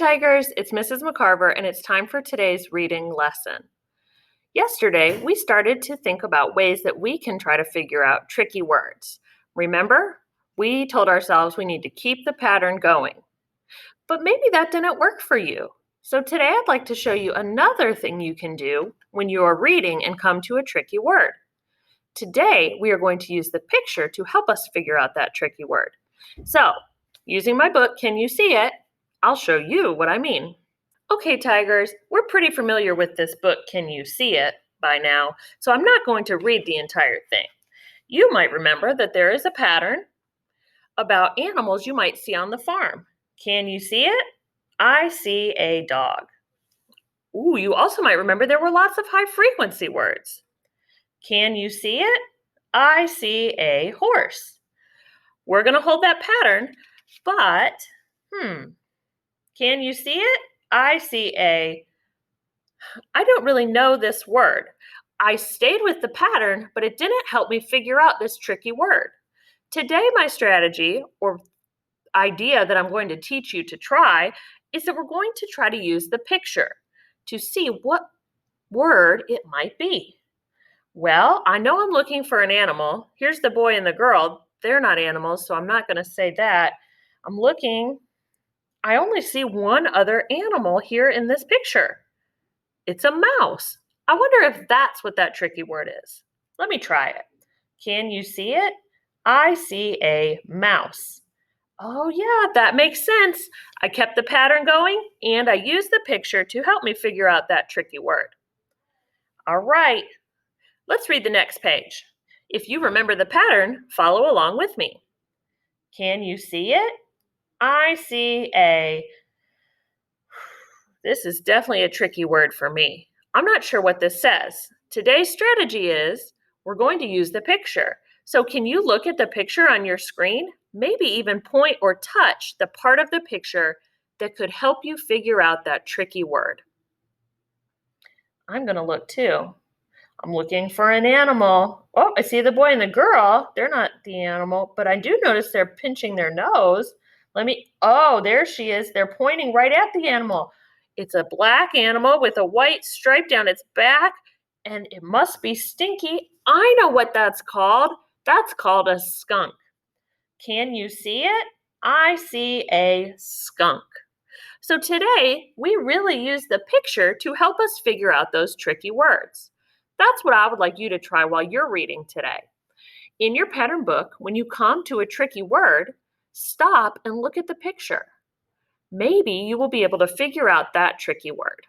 Tigers, it's Mrs. McCarver, and it's time for today's reading lesson. Yesterday, we started to think about ways that we can try to figure out tricky words. Remember, we told ourselves we need to keep the pattern going. But maybe that didn't work for you. So today I'd like to show you another thing you can do when you are reading and come to a tricky word. Today, we are going to use the picture to help us figure out that tricky word. So, using my book, Can You See It? I'll show you what I mean. Okay, Tigers, we're pretty familiar with this book, Can You See It, by now, so I'm not going to read the entire thing. You might remember that there is a pattern about animals you might see on the farm. Can you see it? I see a dog. Ooh, you also might remember there were lots of high-frequency words. Can you see it? I see a horse. We're going to hold that pattern, but, can you see it? I don't really know this word. I stayed with the pattern, but it didn't help me figure out this tricky word. Today, my strategy or idea that I'm going to teach you to try is that we're going to try to use the picture to see what word it might be. Well, I know I'm looking for an animal. Here's the boy and the girl. They're not animals, so I'm not going to say that. I'm looking. I only see one other animal here in this picture. It's a mouse. I wonder if that's what that tricky word is. Let me try it. Can you see it? I see a mouse. Oh yeah, that makes sense. I kept the pattern going and I used the picture to help me figure out that tricky word. All right, let's read the next page. If you remember the pattern, follow along with me. Can you see it? I see a... This is definitely a tricky word for me. I'm not sure what this says. Today's strategy is we're going to use the picture. So can you look at the picture on your screen? Maybe even point or touch the part of the picture that could help you figure out that tricky word. I'm going to look too. I'm looking for an animal. Oh, I see the boy and the girl. They're not the animal, but I do notice they're pinching their nose. Oh, there she is. They're pointing right at the animal. It's a black animal with a white stripe down its back, and it must be Stinky. I know what that's called. That's called a skunk. Can you see it? I see a skunk. So today, we really use the picture to help us figure out those tricky words. That's what I would like you to try while you're reading today. In your pattern book, when you come to a tricky word, stop and look at the picture. Maybe you will be able to figure out that tricky word.